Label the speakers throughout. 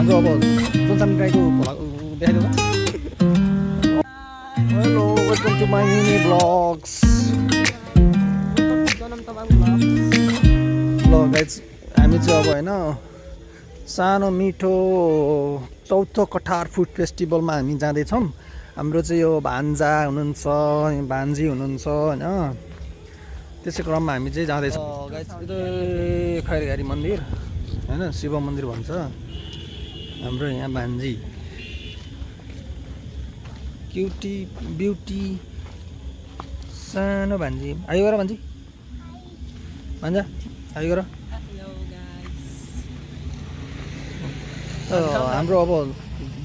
Speaker 1: हाम्रो अब जोन्सामी राईको भ्लग देखाइदेऊ त। Hello welcome to my mini blogs. ल गाइज हामी चाहिँ अब होइन सानो मिठो चौथो कठार फुड फेस्टिभलमा हामी जाँदैछौँ। हाम्रो चाहिँ यो भान्जा हुनुहुन्छ, भान्जी हुनुहुन्छ होइन, त्यसै क्रममा हामी चाहिँ जाँदैछौँ। गाइज यो खैरघारी मन्दिर होइन, शिव मन्दिर भन्छ हाम्रो यहाँ। भान्जी क्युटी ब्युटी सानो भान्जी आयो गर, भान्जी भान्जा आयो गर। हाम्रो अब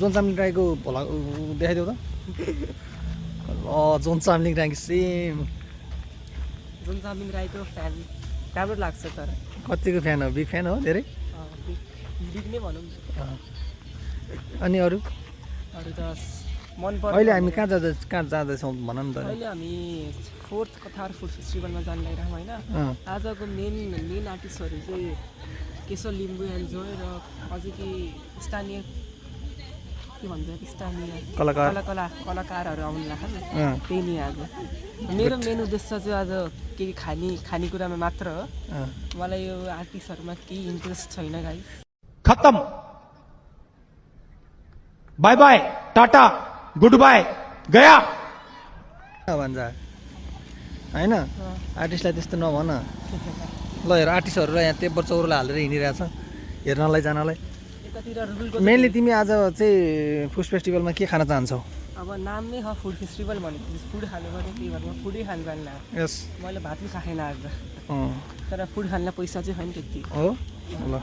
Speaker 1: जोन्सामी राईको भ्लग देखाइदेऊ त। जोन्सामी राई सेम
Speaker 2: जोन्सामी राईको फ्यान राम्रो लाग्छ। तर
Speaker 1: कतिको फ्यान हो? बिग फ्यान हो धेरै?
Speaker 2: बिग नै भनौँ।
Speaker 1: अनि अरू
Speaker 2: त मन पर्छ।
Speaker 1: अहिले हामी कहाँ जाँदैछौँ भन न त।
Speaker 2: अहिले हामी 4th कठार फुड फेस्टिभलमा जान लागिरहेछौँ होइन। आजको मेन आर्टिस्टहरू चाहिँ केशव लिम्बू एन्जोय र अझै कि स्थानीय के भन्छ स्थानीय कलाकारहरू आउनु लाग्छ नि, त्यही नै आज मेरो मेन उद्देश्य चाहिँ आज केही खानेकुरामा मात्र हो। मलाई यो आर्टिस्टहरूमा केही इन्ट्रेस्ट छैन गाइस।
Speaker 3: खत्म, bye bye, tata, good bye, गया
Speaker 1: भन्छ होइन। आर्टिस्टलाई त्यस्तो नभन ल। हेर आर्टिस्टहरू यहाँ तेब्बर चौरलाई हालेर हिँडिरहेछ हेर्नलाई जानलाई। मेनली तिमी आज चाहिँ फुड फेस्टिभलमा के खान चाहन्छौ?
Speaker 2: अब नाम नै हो फुड फेस्टिभल भनेपछि फुड खानु पर्यो, त्यही भएर म फुडै खानु जान्न।
Speaker 1: यस
Speaker 2: मैले भात पनि खाएन आज, तर फुड खानलाई पैसा चाहिँ छैन त्यति
Speaker 1: हो। ल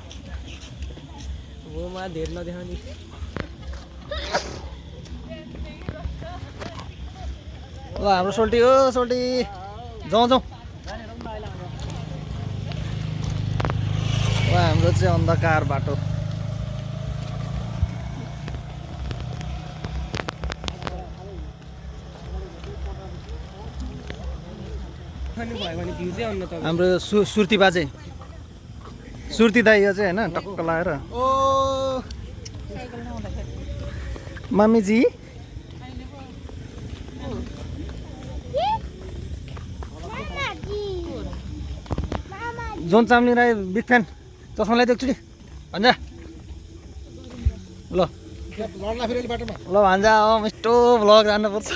Speaker 2: हो म धेरै नदेखाउने।
Speaker 1: ल हाम्रो सोल्टी हो, सोल्टी जाउँ जाउँ। ल हाम्रो चाहिँ अन्धकार बाटो। हाम्रो सुर्ती बाजे, सुर्ती दाइ यो चाहिँ होइन टक्क लगाएर। ओ मामीजी जोन्सामी राई बिग फ्यान, चस्मा ल्याइदिएको छु नि भन्छ। ल ल भान्जा मिठो भ्लग जानुपर्छ।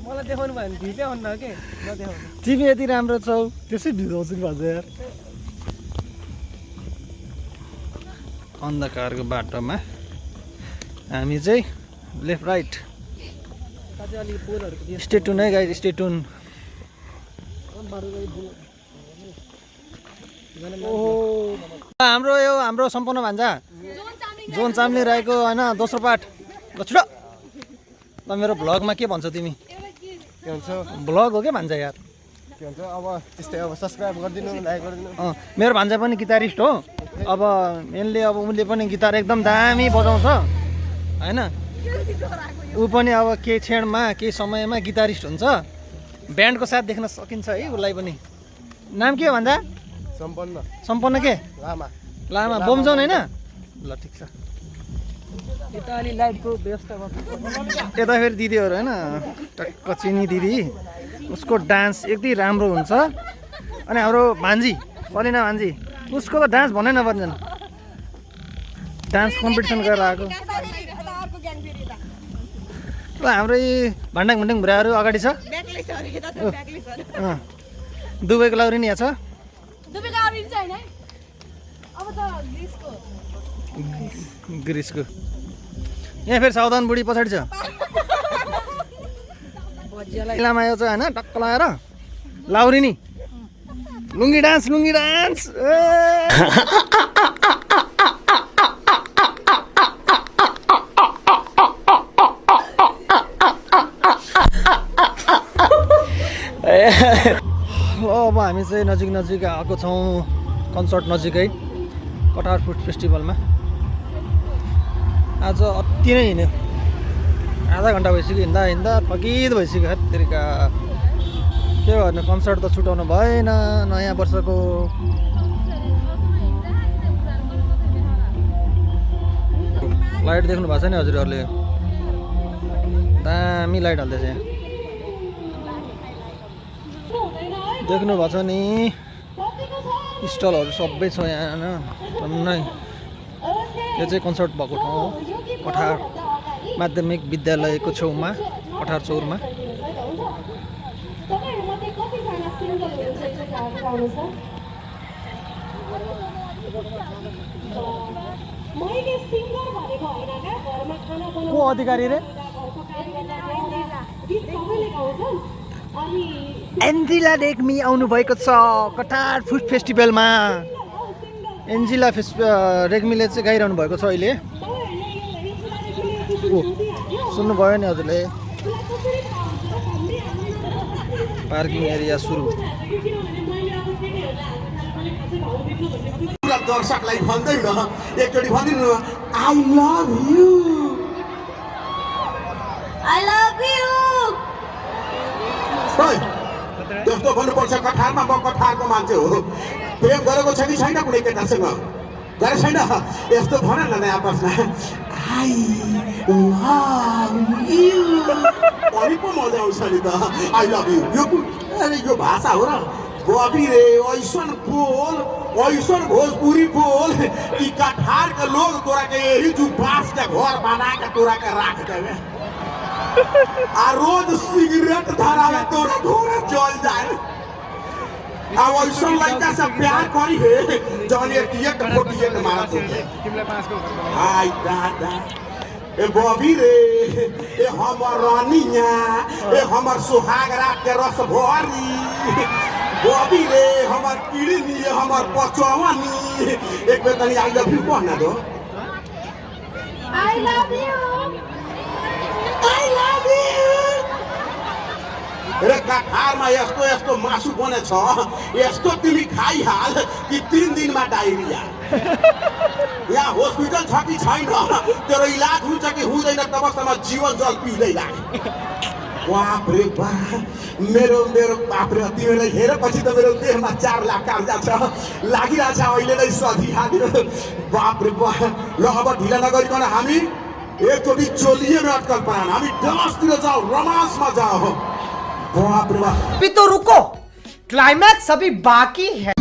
Speaker 2: मलाई देखाउनु भयो भने भिडियो आउनु के नदेखाउनु।
Speaker 1: तिमी यति राम्रो छौ त्यसै भिजाउँछु नि भन्छ यार। अन्धकारको बाटोमा हामी चाहिँ लेफ्ट राइट। स्टे टुन है गाइड, स्टे टुन। हाम्रो सम्पूर्ण भान्जा जोन्सामी राईको होइन दोस्रो पार्ट। ल छिटो ल मेरो भ्लगमा के भन्छौ तिमी?
Speaker 4: के भन्छ
Speaker 1: भ्लग हो क्या भान्जा यार।
Speaker 4: के भन्छ अब त्यस्तै अब सब्सक्राइब गरिदिनु, लाइक गरिदिनु।
Speaker 1: मेरो भान्जा पनि गिटारिस्ट हो। अब मेनली अब उसले पनि गिटार एकदम दामी बजाउँछ होइन। ऊ पनि अब केही क्षणमा केही समयमा गिटारिस्ट हुन्छ। ब्यान्डको साथ देख्न सकिन्छ है उसलाई पनि। नाम के हो भन्दा? सम्पन्न के
Speaker 4: लामा
Speaker 1: लामा बोम्जन होइन। ल ठिक छ।
Speaker 2: यता अलि लाइटको व्यवस्था
Speaker 1: यता फेरि दिदीहरू होइन टक्क चिनी दिदी, उसको डान्स एकदमै राम्रो हुन्छ। अनि हाम्रो भान्जी सलिना भान्जी, उसको त डान्स भन्नै नपर्ने, डान्स कम्पिटिसन गरेर आएको। ल हाम्रो यी भान्डाङ भुराहरू अगाडि छ। दुबईको लाउरी नि यहाँ छ। ग्रिसको यहाँ फेरि सावधान बुढी पछाडि छ। लामा यो चाहिँ होइन टक्क लगाएर लाउरी नि लुङ्गी डान्स अब हामी चाहिँ नजिक आएको छौँ कन्सर्ट नजिकै कटार फुड फेस्टिभलमा। आज अति नै हिँड्यो, आधा घन्टा भइसक्यो हिँड्दा थकित भइसक्यो। हत्तेरिका के गर्नु, कन्सर्ट त छुटाउनु भएन नयाँ वर्षको। लाइट देख्नु भएको छ नि हजुरहरूले दामी लाइट हाल्दैछ यहाँ देख्नु भएको छ नि स्टलहरू सबै छ यहाँ टन्नै यो चाहिँ कन्सर्ट भएको ठाउँ हो कठार माध्यमिक विद्यालयको छेउमा कठार चौरमा को अधिकारी रे एन्जिला रेग्मी आउनुभएको छ कठार फुड फेस्टिभलमा एन्जिला रेग्मीले चाहिँ गाइरहनु भएको छ अहिले सुन्नुभयो नि हजुरले पार्किङ एरिया सुरु
Speaker 5: दर्शकलाई भन्दैन एकचोटि भनिदिनु आई लभ यु त्यस्तो भन्नुपर्छ कठारमा म कठारको मान्छे हो प्रेम गरेको छ कि छैन कुनै केटासँग गरेको छैन यस्तो भन न नयाँ प्रश्न आई लभ यु पनि पो मजा आउँछ नि त आई लभ यु यो भाषा हो र बबी रे ऐसन बोल ऐसन भोजपुरी बोल कि कठार के लोग तोरा के यही जो बांस के घर बना के तोरा के रख देवे आ रोज सिगरेट धरावे तोरा घोड़े चल जाए अब ऐसन लड़का से प्यार करी है जौन एक मारा तो हाय दादा ए बबी रे ए हमर रानिया ए हमर सुहाग रात के रस भरी बॉबी रे हमार किडनी हमार पचवानी एक बेर तनी आई लव यू कहना दो
Speaker 6: आई लव यू
Speaker 5: रे कठारमा यस्तो मासु बने छ यस्तो तिमी खाइहाल कि 3 दिनमा डायरिया यहाँ हस्पिटल छ कि छैन तेरो इलाज हुन्छ कि हुँदैन तबसम्म जीवन जल पिँदै राख बाप रे बाप मेरो बाप रे तिमीलाई हेरेपछि त मेरो देहमा 4 लाख कर्जा छ लागिरहेछ अहिले नै सधिहाल्यो बाप रे बाप ल अब ढिला नगरिकन हामी एकचोटि चोलिएमा अटकल परान हामी डान्सतिर जाऊ रोमान्समा जाऊ बाप रे बाप
Speaker 3: अभी तो रुको क्लाइमैक्स अभी बाकी है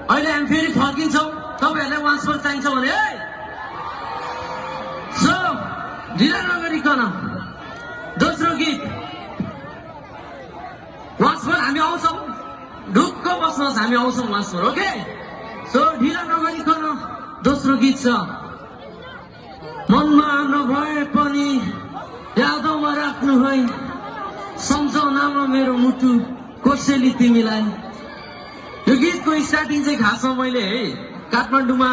Speaker 7: अहिले हामी फेरि फर्किन्छौँ तपाईँहरूलाई वान्स मोर चाहिन्छ भने है सो ढिला नगरिकन दोस्रो गीत वान्स मोर हामी आउँछौँ ढुक्क बस्नुहोस् हामी आउँछौँ वान्स मोर ओके सो ढिला नगरिकन दोस्रो गीत छ मनमा नभए पनि यादमा राख्नु है सम्झनामा मेरो मुटु कसैले तिमीलाई यो गीतको स्टार्टिङ चाहिँ खासमा मैले है काठमाडौँमा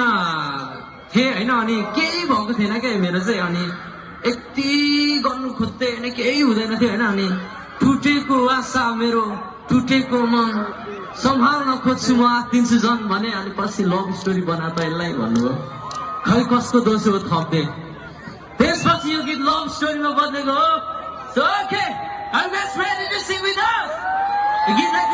Speaker 7: थिएँ होइन अनि केही भएको थिएन क्या मेरो चाहिँ अनि यति गर्नु खोज्दै होइन केही हुँदैन थियो होइन अनि टुटेको आशा मेरो टुटेको मन सम्हाल्न खोज्छु म आत्तिन्छु झन् भने अनि पछि लभ स्टोरी बना त यसलाई भन्नुभयो खै कसको दोष हो थप्दे त्यसपछि यो गीत लभ स्टोरीमा बदलेको हो so okay are you guys ready to sing with us यो गीतलाई